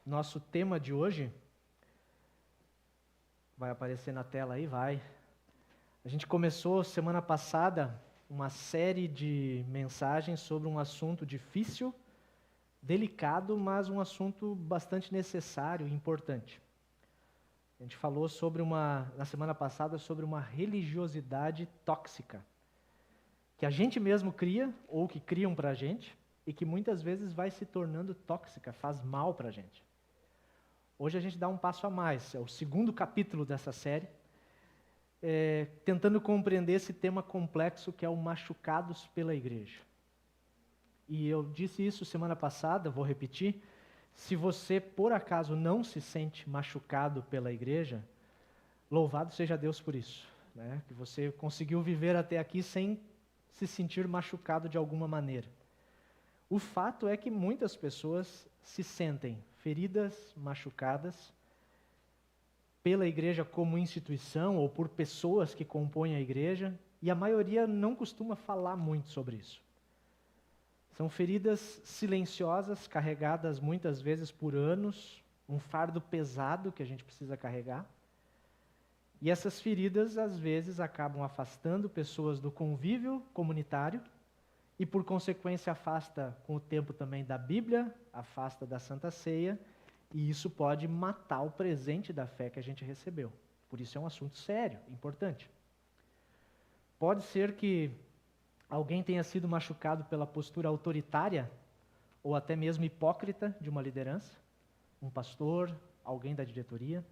Nosso tema de hoje vai aparecer na tela aí, vai. A gente começou semana passada uma série de mensagens sobre um assunto difícil, delicado, mas um assunto bastante necessário e importante. A gente falou na semana passada, sobre uma religiosidade tóxica, que a gente mesmo cria, ou que criam para a gente, e que muitas vezes vai se tornando tóxica, faz mal para a gente. Hoje a gente dá um passo a mais, é o segundo capítulo dessa série, tentando compreender esse tema complexo que é o machucados pela igreja. E eu disse isso semana passada, vou repetir, se você por acaso não se sente machucado pela igreja, louvado seja Deus por isso, né? Que você conseguiu viver até aqui sem se sentir machucado de alguma maneira. O fato é que muitas pessoas se sentem feridas, machucadas, pela igreja como instituição ou por pessoas que compõem a igreja, e a maioria não costuma falar muito sobre isso. São feridas silenciosas, carregadas muitas vezes por anos, um fardo pesado que a gente precisa carregar. E essas feridas, às vezes, acabam afastando pessoas do convívio comunitário e, por consequência, afasta com o tempo também da Bíblia, afasta da Santa Ceia, e isso pode matar o presente da fé que a gente recebeu. Por isso é um assunto sério, importante. Pode ser que alguém tenha sido machucado pela postura autoritária ou até mesmo hipócrita de uma liderança, um pastor, alguém da diretoria.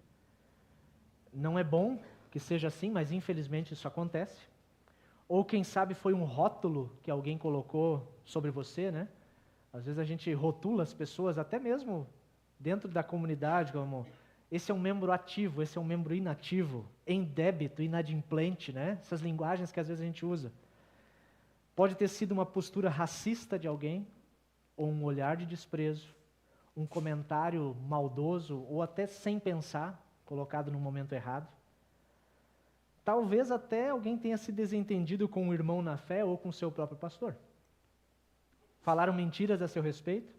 Não é bom que seja assim, mas infelizmente isso acontece. Ou quem sabe foi um rótulo que alguém colocou sobre você, né? Às vezes a gente rotula as pessoas, até mesmo dentro da comunidade, como esse é um membro ativo, esse é um membro inativo, em débito, inadimplente, né? Essas linguagens que às vezes a gente usa. Pode ter sido uma postura racista de alguém, ou um olhar de desprezo, um comentário maldoso, ou até sem pensar, colocado no momento errado. Talvez até alguém tenha se desentendido com um irmão na fé ou com o seu próprio pastor. Falaram mentiras a seu respeito,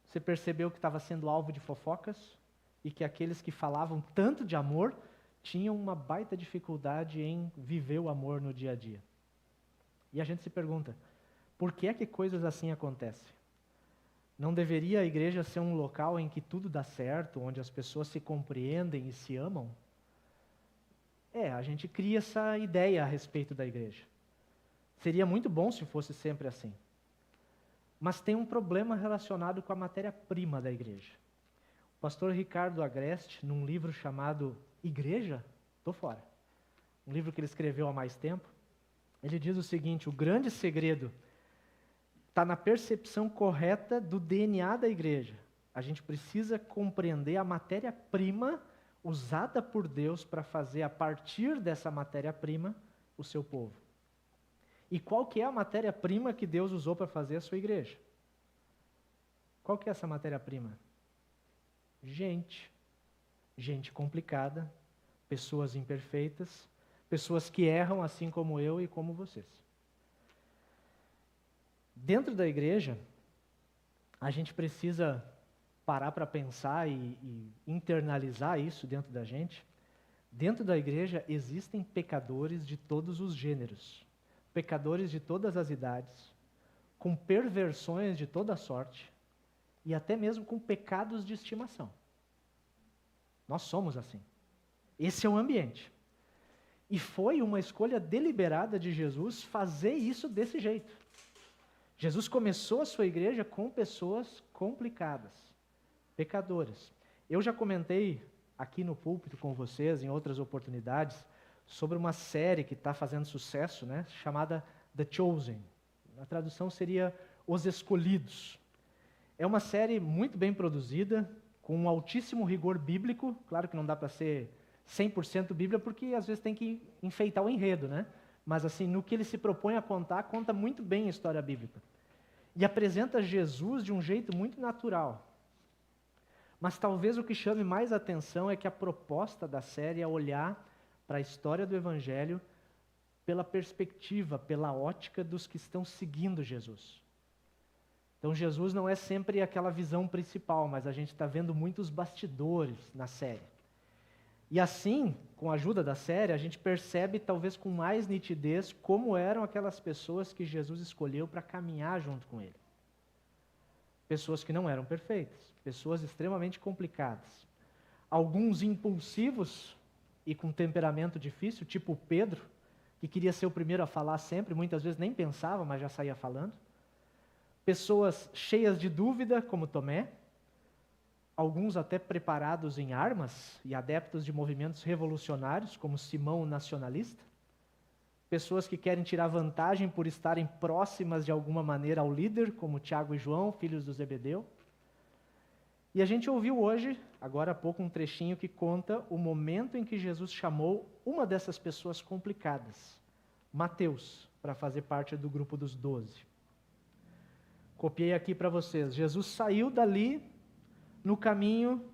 você percebeu que estava sendo alvo de fofocas e que aqueles que falavam tanto de amor tinham uma baita dificuldade em viver o amor no dia a dia. E a gente se pergunta, por que é que coisas assim acontecem? Não deveria a igreja ser um local em que tudo dá certo, onde as pessoas se compreendem e se amam? A gente cria essa ideia a respeito da igreja. Seria muito bom se fosse sempre assim. Mas tem um problema relacionado com a matéria-prima da igreja. O pastor Ricardo Agreste, num livro chamado Igreja? Tô fora. Um livro que ele escreveu há mais tempo, ele diz o seguinte: o grande segredo está na percepção correta do DNA da igreja. A gente precisa compreender a matéria-prima usada por Deus para fazer, a partir dessa matéria-prima, o seu povo. E qual que é a matéria-prima que Deus usou para fazer a sua igreja? Qual que é essa matéria-prima? Gente. Gente complicada, pessoas imperfeitas, pessoas que erram assim como eu e como vocês. Dentro da igreja, a gente precisa parar para pensar e internalizar isso dentro da gente. Dentro da igreja existem pecadores de todos os gêneros, pecadores de todas as idades, com perversões de toda sorte e até mesmo com pecados de estimação. Nós somos assim. Esse é o ambiente. E foi uma escolha deliberada de Jesus fazer isso desse jeito. Jesus começou a sua igreja com pessoas complicadas, pecadoras. Eu já comentei aqui no púlpito com vocês, em outras oportunidades, sobre uma série que está fazendo sucesso, né, chamada The Chosen. A tradução seria Os Escolhidos. É uma série muito bem produzida, com um altíssimo rigor bíblico. Claro que não dá para ser 100% Bíblia, porque às vezes tem que enfeitar o enredo, né? Mas assim, no que ele se propõe a contar, conta muito bem a história bíblica. E apresenta Jesus de um jeito muito natural. Mas talvez o que chame mais atenção é que a proposta da série é olhar para a história do Evangelho pela perspectiva, pela ótica dos que estão seguindo Jesus. Então Jesus não é sempre aquela visão principal, mas a gente está vendo muitos bastidores na série. E assim, com a ajuda da série, a gente percebe talvez com mais nitidez como eram aquelas pessoas que Jesus escolheu para caminhar junto com ele. Pessoas que não eram perfeitas, pessoas extremamente complicadas. Alguns impulsivos e com temperamento difícil, tipo Pedro, que queria ser o primeiro a falar sempre, muitas vezes nem pensava, mas já saía falando. Pessoas cheias de dúvida, como Tomé. Alguns até preparados em armas e adeptos de movimentos revolucionários, como Simão o nacionalista. Pessoas que querem tirar vantagem por estarem próximas de alguma maneira ao líder, como Tiago e João, filhos do Zebedeu. E a gente ouviu hoje, agora há pouco, um trechinho que conta o momento em que Jesus chamou uma dessas pessoas complicadas, Mateus, para fazer parte do grupo dos 12. Copiei aqui para vocês. Jesus saiu dali, no caminho,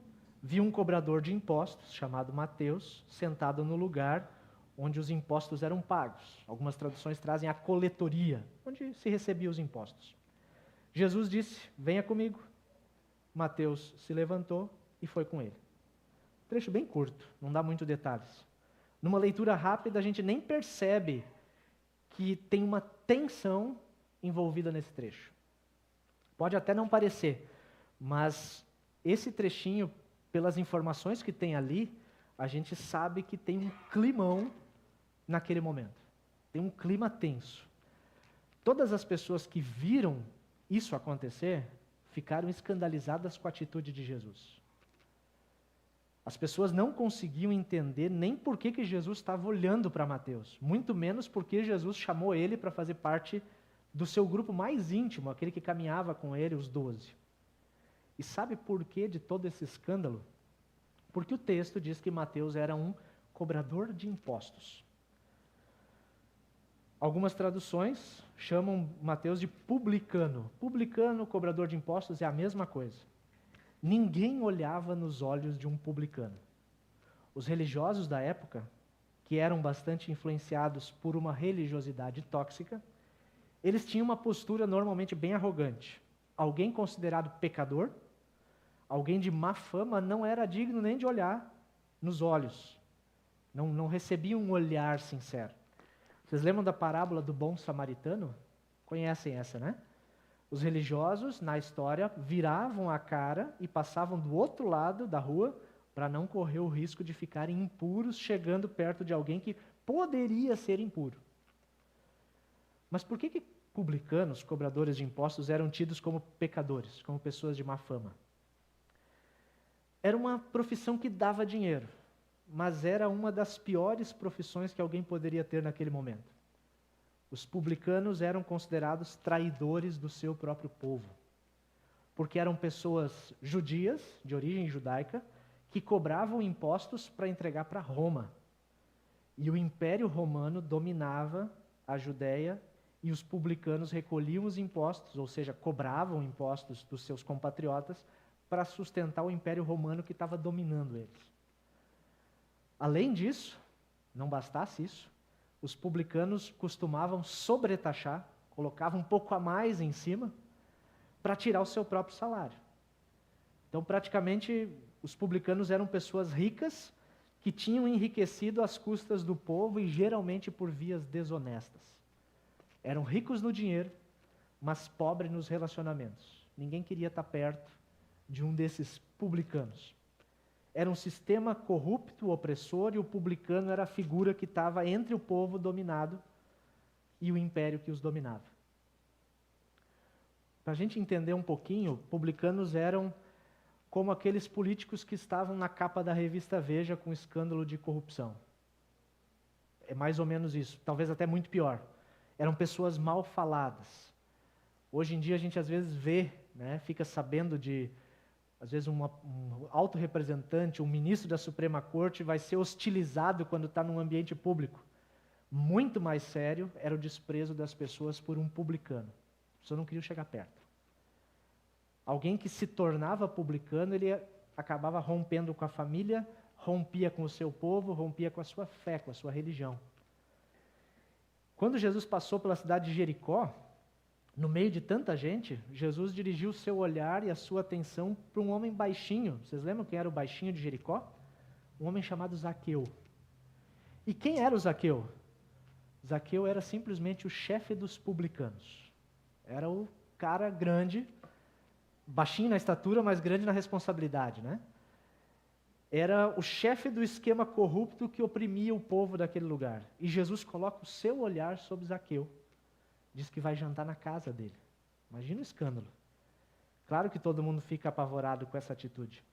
viu um cobrador de impostos, chamado Mateus, sentado no lugar onde os impostos eram pagos. Algumas traduções trazem a coletoria, onde se recebia os impostos. Jesus disse, venha comigo. Mateus se levantou e foi com ele. Trecho bem curto, não dá muito detalhes. Numa leitura rápida, a gente nem percebe que tem uma tensão envolvida nesse trecho. Pode até não parecer, mas esse trechinho, pelas informações que tem ali, a gente sabe que tem um climão naquele momento. Tem um clima tenso. Todas as pessoas que viram isso acontecer ficaram escandalizadas com a atitude de Jesus. As pessoas não conseguiam entender nem por que Jesus estava olhando para Mateus, muito menos porque Jesus chamou ele para fazer parte do seu grupo mais íntimo, aquele que caminhava com ele, os 12. E sabe por que de todo esse escândalo? Porque o texto diz que Mateus era um cobrador de impostos. Algumas traduções chamam Mateus de publicano. Publicano, cobrador de impostos, é a mesma coisa. Ninguém olhava nos olhos de um publicano. Os religiosos da época, que eram bastante influenciados por uma religiosidade tóxica, eles tinham uma postura normalmente bem arrogante. Alguém considerado pecador, alguém de má fama, não era digno nem de olhar nos olhos. Não recebia um olhar sincero. Vocês lembram da parábola do bom samaritano? Conhecem essa, né? Os religiosos, na história, viravam a cara e passavam do outro lado da rua para não correr o risco de ficarem impuros chegando perto de alguém que poderia ser impuro. Mas por que publicanos, cobradores de impostos, eram tidos como pecadores, como pessoas de má fama? Era uma profissão que dava dinheiro, mas era uma das piores profissões que alguém poderia ter naquele momento. Os publicanos eram considerados traidores do seu próprio povo, porque eram pessoas judias, de origem judaica, que cobravam impostos para entregar para Roma. E o Império Romano dominava a Judéia e os publicanos recolhiam os impostos, ou seja, cobravam impostos dos seus compatriotas para sustentar o Império Romano que estava dominando eles. Além disso, não bastasse isso, os publicanos costumavam sobretaxar, colocavam um pouco a mais em cima, para tirar o seu próprio salário. Então, praticamente, os publicanos eram pessoas ricas que tinham enriquecido às custas do povo e geralmente por vias desonestas. Eram ricos no dinheiro, mas pobres nos relacionamentos. Ninguém queria estar perto de um desses publicanos. Era um sistema corrupto, opressor, e o publicano era a figura que estava entre o povo dominado e o império que os dominava. Para a gente entender um pouquinho, publicanos eram como aqueles políticos que estavam na capa da revista Veja com escândalo de corrupção. É mais ou menos isso, talvez até muito pior. Eram pessoas mal faladas. Hoje em dia a gente às vezes vê, né, fica sabendo de, às vezes um alto representante, um ministro da Suprema Corte vai ser hostilizado quando está num ambiente público. Muito mais sério era o desprezo das pessoas por um publicano. A pessoa não queria chegar perto. Alguém que se tornava publicano, ele acabava rompendo com a família, rompia com o seu povo, rompia com a sua fé, com a sua religião. Quando Jesus passou pela cidade de Jericó, No meio de tanta gente, Jesus dirigiu o seu olhar e a sua atenção para um homem baixinho. Vocês lembram quem era o baixinho de Jericó? Um homem chamado Zaqueu. E quem era o Zaqueu? Zaqueu era simplesmente o chefe dos publicanos. Era o cara grande, baixinho na estatura, mas grande na responsabilidade, né? Era o chefe do esquema corrupto que oprimia o povo daquele lugar. E Jesus coloca o seu olhar sobre Zaqueu. Diz que vai jantar na casa dele. Imagina o escândalo. Claro que todo mundo fica apavorado com essa atitude.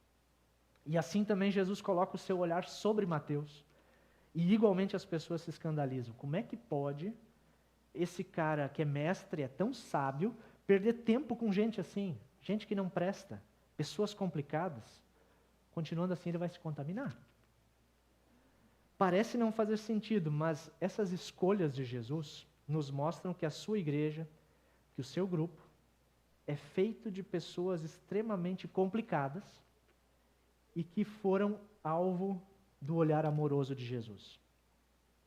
E assim também Jesus coloca o seu olhar sobre Mateus. E igualmente as pessoas se escandalizam. Como é que pode esse cara que é mestre, é tão sábio, perder tempo com gente assim? Gente que não presta, pessoas complicadas. Continuando assim, ele vai se contaminar. Parece não fazer sentido, mas essas escolhas de Jesus nos mostram que a sua igreja, que o seu grupo, é feito de pessoas extremamente complicadas e que foram alvo do olhar amoroso de Jesus.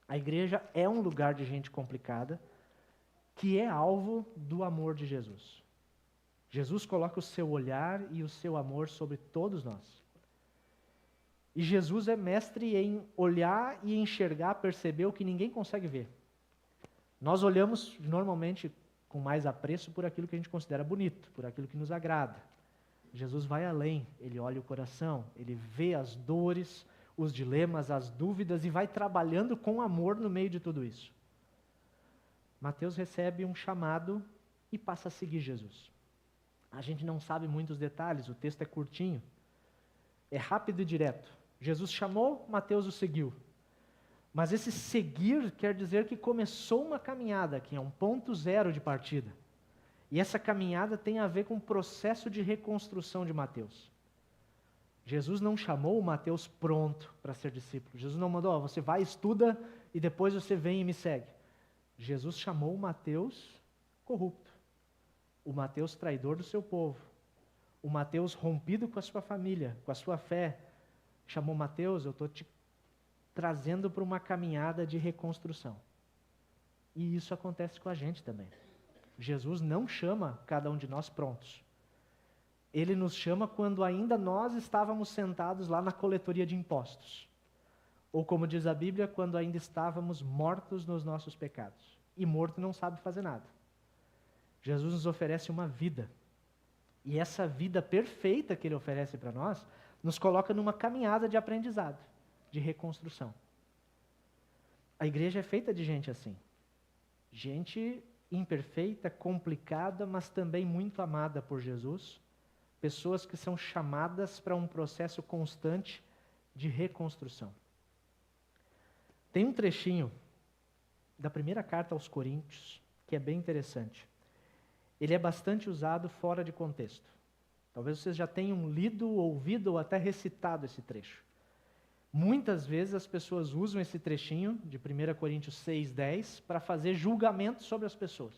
A igreja é um lugar de gente complicada que é alvo do amor de Jesus. Jesus coloca o seu olhar e o seu amor sobre todos nós. E Jesus é mestre em olhar e enxergar, perceber o que ninguém consegue ver. Nós olhamos normalmente com mais apreço por aquilo que a gente considera bonito, por aquilo que nos agrada. Jesus vai além, ele olha o coração, ele vê as dores, os dilemas, as dúvidas e vai trabalhando com amor no meio de tudo isso. Mateus recebe um chamado e passa a seguir Jesus. A gente não sabe muitos detalhes, o texto é curtinho, é rápido e direto. Jesus chamou, Mateus o seguiu. Mas esse seguir quer dizer que começou uma caminhada, que é um ponto zero de partida. E essa caminhada tem a ver com o processo de reconstrução de Mateus. Jesus não chamou o Mateus pronto para ser discípulo. Jesus não mandou, você vai, estuda e depois você vem e me segue. Jesus chamou o Mateus corrupto. O Mateus traidor do seu povo. O Mateus rompido com a sua família, com a sua fé. Chamou Mateus, eu estou te trazendo para uma caminhada de reconstrução. E isso acontece com a gente também. Jesus não chama cada um de nós prontos. Ele nos chama quando ainda nós estávamos sentados lá na coletoria de impostos. Ou como diz a Bíblia, quando ainda estávamos mortos nos nossos pecados. E morto não sabe fazer nada. Jesus nos oferece uma vida. E essa vida perfeita que Ele oferece para nós, nos coloca numa caminhada de aprendizado, de reconstrução. A igreja é feita de gente assim. Gente imperfeita, complicada, mas também muito amada por Jesus. Pessoas que são chamadas para um processo constante de reconstrução. Tem um trechinho da primeira carta aos Coríntios, que é bem interessante. Ele é bastante usado fora de contexto. Talvez vocês já tenham lido, ouvido ou até recitado esse trecho. Muitas vezes as pessoas usam esse trechinho de 1 Coríntios 6:10 para fazer julgamento sobre as pessoas.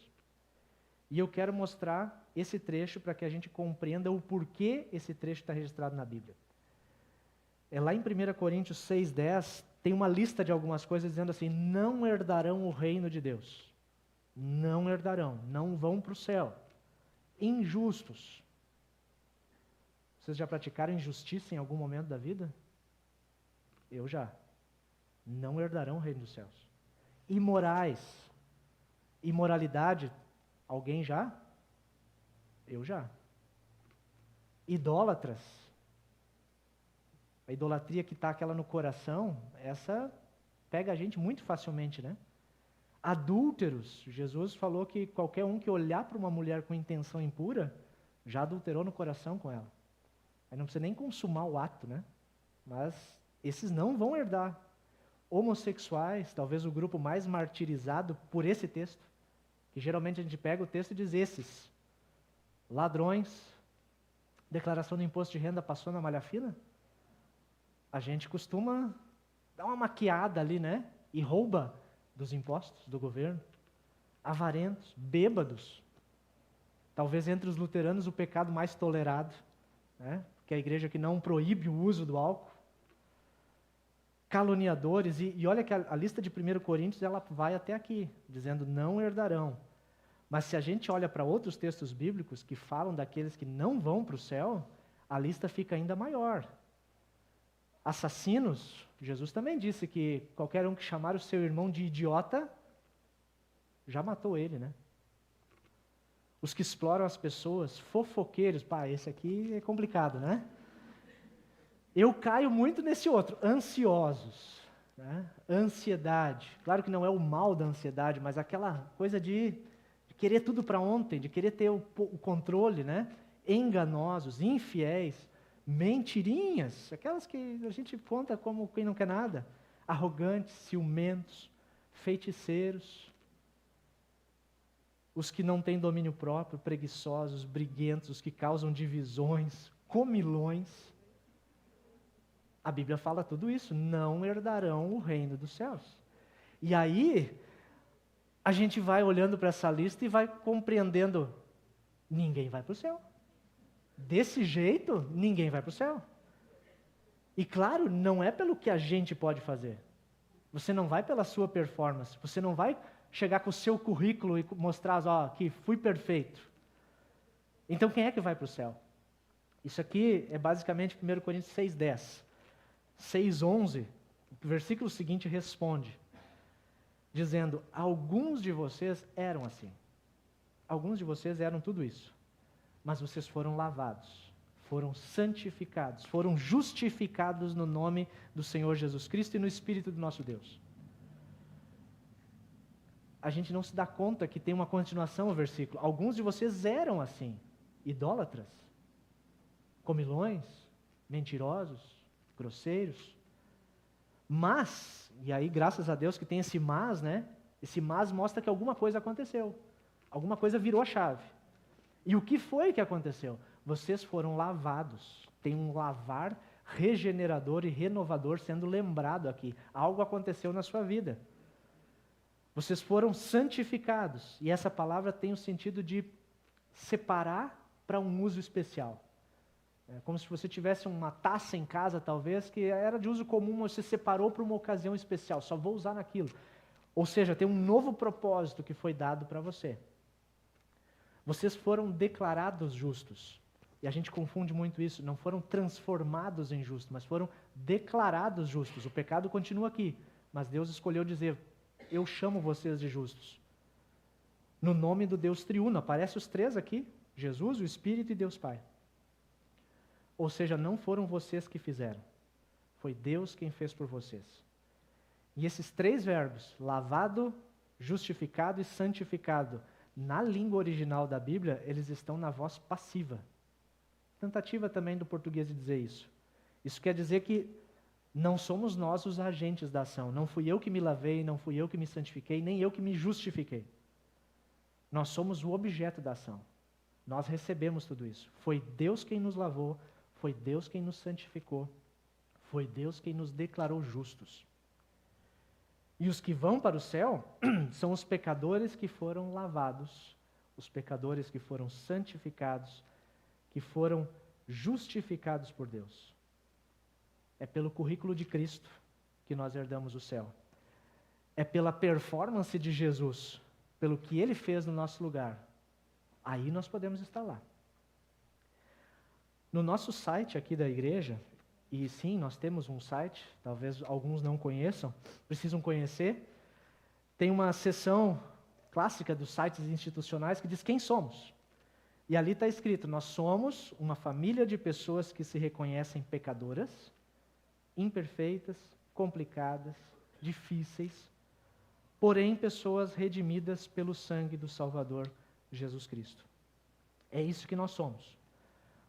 E eu quero mostrar esse trecho para que a gente compreenda o porquê esse trecho está registrado na Bíblia. Lá em 1 Coríntios 6:10 tem uma lista de algumas coisas dizendo assim, não herdarão o reino de Deus. Não herdarão, não vão para o céu. Injustos. Vocês já praticaram injustiça em algum momento da vida? Eu já. Não herdarão o reino dos céus. Imorais. Imoralidade. Alguém já? Eu já. Idólatras. A idolatria que está aquela no coração, essa pega a gente muito facilmente, né? Adúlteros. Jesus falou que qualquer um que olhar para uma mulher com intenção impura, já adulterou no coração com ela. Aí não precisa nem consumar o ato, né? Mas esses não vão herdar. Homossexuais, talvez o grupo mais martirizado por esse texto, que geralmente a gente pega o texto e diz esses. Ladrões, declaração do imposto de renda passou na malha fina? A gente costuma dar uma maquiada ali, né? E rouba dos impostos do governo. Avarentos, bêbados. Talvez entre os luteranos o pecado mais tolerado, né? Que é a igreja que não proíbe o uso do álcool. Caluniadores, e olha que a lista de 1 Coríntios ela vai até aqui, dizendo não herdarão. Mas se a gente olha para outros textos bíblicos que falam daqueles que não vão para o céu, a lista fica ainda maior. Assassinos, Jesus também disse que qualquer um que chamar o seu irmão de idiota, já matou ele, né? Os que exploram as pessoas, fofoqueiros, esse aqui é complicado, né? Eu caio muito nesse outro, ansiosos, né? Ansiedade. Claro que não é o mal da ansiedade, mas aquela coisa de querer tudo para ontem, de querer ter o controle, né? Enganosos, infiéis, mentirinhas, aquelas que a gente conta como quem não quer nada, arrogantes, ciumentos, feiticeiros, os que não têm domínio próprio, preguiçosos, briguentos, os que causam divisões, comilões. A Bíblia fala tudo isso, não herdarão o reino dos céus. E aí, a gente vai olhando para essa lista e vai compreendendo, ninguém vai para o céu. Desse jeito, ninguém vai para o céu. E claro, não é pelo que a gente pode fazer. Você não vai pela sua performance, você não vai chegar com o seu currículo e mostrar, que fui perfeito. Então quem é que vai para o céu? Isso aqui é basicamente 1 Coríntios 6:10. 6:11, o versículo seguinte responde, dizendo, alguns de vocês eram assim. Alguns de vocês eram tudo isso. Mas vocês foram lavados, foram santificados, foram justificados no nome do Senhor Jesus Cristo e no Espírito do nosso Deus. A gente não se dá conta que tem uma continuação ao versículo. Alguns de vocês eram assim, idólatras, comilões, mentirosos, grosseiros. Mas, e aí graças a Deus que tem esse mas, né? Esse mas mostra que alguma coisa aconteceu. Alguma coisa virou a chave. E o que foi que aconteceu? Vocês foram lavados. Tem um lavar regenerador e renovador sendo lembrado aqui. Algo aconteceu na sua vida. Vocês foram santificados. E essa palavra tem o sentido de separar para um uso especial. É como se você tivesse uma taça em casa, talvez, que era de uso comum, mas você separou para uma ocasião especial. Só vou usar naquilo. Ou seja, tem um novo propósito que foi dado para você. Vocês foram declarados justos. E a gente confunde muito isso. Não foram transformados em justos, mas foram declarados justos. O pecado continua aqui, mas Deus escolheu dizer, eu chamo vocês de justos. No nome do Deus triuno. Aparece os três aqui, Jesus, o Espírito e Deus Pai. Ou seja, não foram vocês que fizeram. Foi Deus quem fez por vocês. E esses três verbos, lavado, justificado e santificado, na língua original da Bíblia, eles estão na voz passiva. Tentativa também do português de dizer isso. Isso quer dizer que não somos nós os agentes da ação. Não fui eu que me lavei, não fui eu que me santifiquei, nem eu que me justifiquei. Nós somos o objeto da ação. Nós recebemos tudo isso. Foi Deus quem nos lavou, foi Deus quem nos santificou, foi Deus quem nos declarou justos. E os que vão para o céu são os pecadores que foram lavados, os pecadores que foram santificados, que foram justificados por Deus. É pelo currículo de Cristo que nós herdamos o céu. É pela performance de Jesus, pelo que Ele fez no nosso lugar. Aí nós podemos estar lá. No nosso site aqui da igreja, e sim, nós temos um site, talvez alguns não conheçam, precisam conhecer, tem uma seção clássica dos sites institucionais que diz quem somos. E ali está escrito, nós somos uma família de pessoas que se reconhecem pecadoras, imperfeitas, complicadas, difíceis, porém pessoas redimidas pelo sangue do Salvador Jesus Cristo. É isso que nós somos.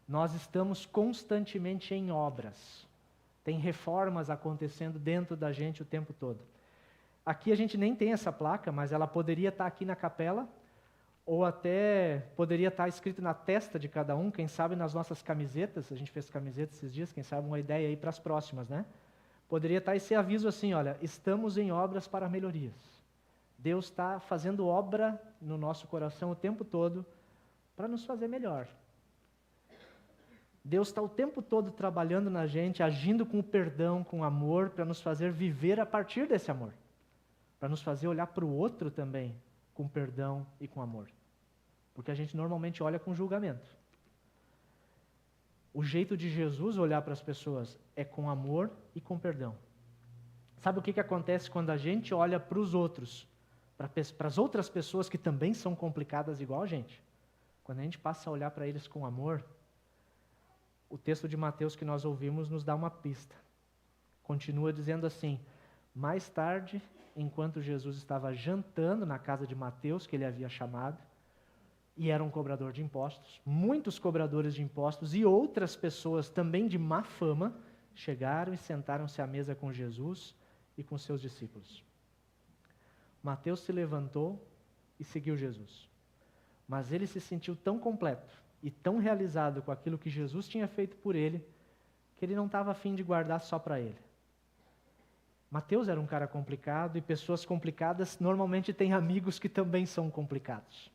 Nós estamos constantemente em obras. Tem reformas acontecendo dentro da gente o tempo todo. Aqui a gente nem tem essa placa, mas ela poderia estar aqui na capela, ou até poderia estar escrito na testa de cada um, quem sabe nas nossas camisetas, a gente fez camisetas esses dias, quem sabe uma ideia aí para as próximas, né? Poderia estar esse aviso assim, olha, estamos em obras para melhorias. Deus está fazendo obra no nosso coração o tempo todo para nos fazer melhor. Deus está o tempo todo trabalhando na gente, agindo com o perdão, com o amor, para nos fazer viver a partir desse amor. Para nos fazer olhar para o outro também, com perdão e com amor. porque a gente normalmente olha com julgamento. O jeito de Jesus olhar para as pessoas é com amor e com perdão. Sabe o que acontece quando a gente olha para os outros, para as outras pessoas que também são complicadas igual a gente? Quando a gente passa a olhar para eles com amor, o texto de Mateus que nós ouvimos nos dá uma pista. Continua dizendo assim: mais tarde, enquanto Jesus estava jantando na casa de Mateus, que ele havia chamado, e era um cobrador de impostos, muitos cobradores de impostos e outras pessoas também de má fama chegaram e sentaram-se à mesa com Jesus e com seus discípulos. Mateus se levantou e seguiu Jesus. Mas ele se sentiu tão completo e tão realizado com aquilo que Jesus tinha feito por ele, que ele não estava a fim de guardar só para ele. Mateus era um cara complicado e pessoas complicadas normalmente têm amigos que também são complicados.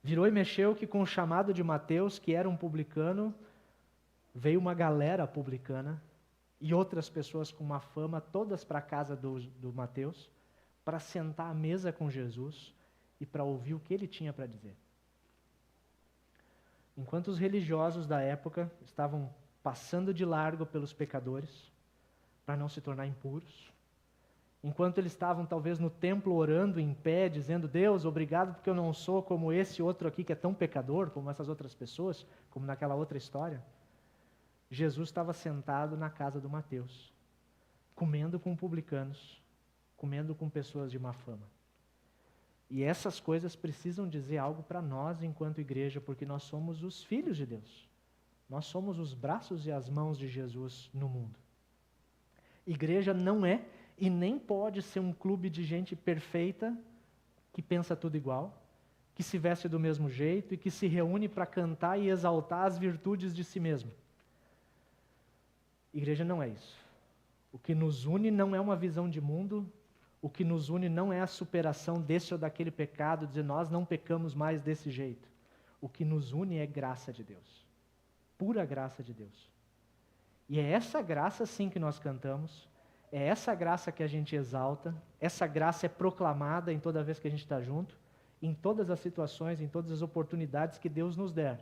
Virou e mexeu que com o chamado de Mateus, que era um publicano, veio uma galera publicana e outras pessoas com uma fama, todas para a casa do Mateus, para sentar à mesa com Jesus e para ouvir o que ele tinha para dizer. Enquanto os religiosos da época estavam passando de largo pelos pecadores, para não se tornar impuros, enquanto eles estavam talvez no templo orando em pé, dizendo: Deus, obrigado porque eu não sou como esse outro aqui que é tão pecador, como essas outras pessoas, como naquela outra história, Jesus estava sentado na casa do Mateus, comendo com publicanos, comendo com pessoas de má fama. E essas coisas precisam dizer algo para nós enquanto igreja, porque nós somos os filhos de Deus. Nós somos os braços e as mãos de Jesus no mundo. Igreja não é e nem pode ser um clube de gente perfeita, que pensa tudo igual, que se veste do mesmo jeito e que se reúne para cantar e exaltar as virtudes de si mesmo. Igreja não é isso. O que nos une não é uma visão de mundo, o que nos une não é a superação desse ou daquele pecado, dizer nós não pecamos mais desse jeito. O que nos une é graça de Deus, pura graça de Deus. E é essa graça sim que nós cantamos, é essa graça que a gente exalta, essa graça é proclamada em toda vez que a gente está junto, em todas as situações, em todas as oportunidades que Deus nos der.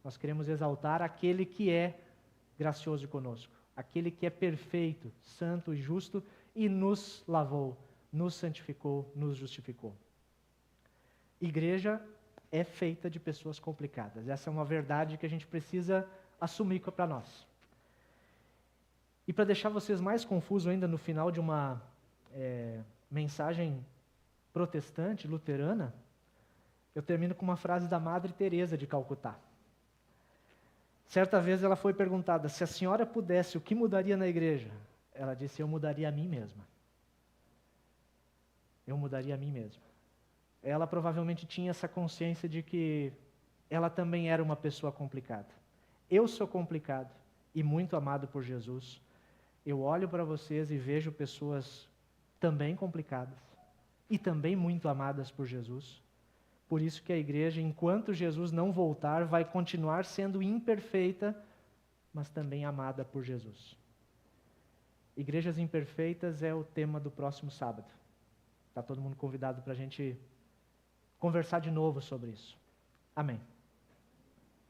Nós queremos exaltar aquele que é gracioso conosco, aquele que é perfeito, santo e justo e nos lavou, nos santificou, nos justificou. Igreja é feita de pessoas complicadas. Essa é uma verdade que a gente precisa assumir para nós. E para deixar vocês mais confusos ainda no final de uma mensagem protestante, luterana, eu termino com uma frase da Madre Teresa de Calcutá. Certa vez ela foi perguntada: se a senhora pudesse, o que mudaria na igreja? Ela disse: eu mudaria a mim mesma. Eu mudaria a mim mesma. Ela provavelmente tinha essa consciência de que ela também era uma pessoa complicada. Eu sou complicado e muito amado por Jesus. Eu olho para vocês e vejo pessoas também complicadas e também muito amadas por Jesus. Por isso que a igreja, enquanto Jesus não voltar, vai continuar sendo imperfeita, mas também amada por Jesus. Igrejas imperfeitas é o tema do próximo sábado. Está todo mundo convidado para a gente conversar de novo sobre isso. Amém.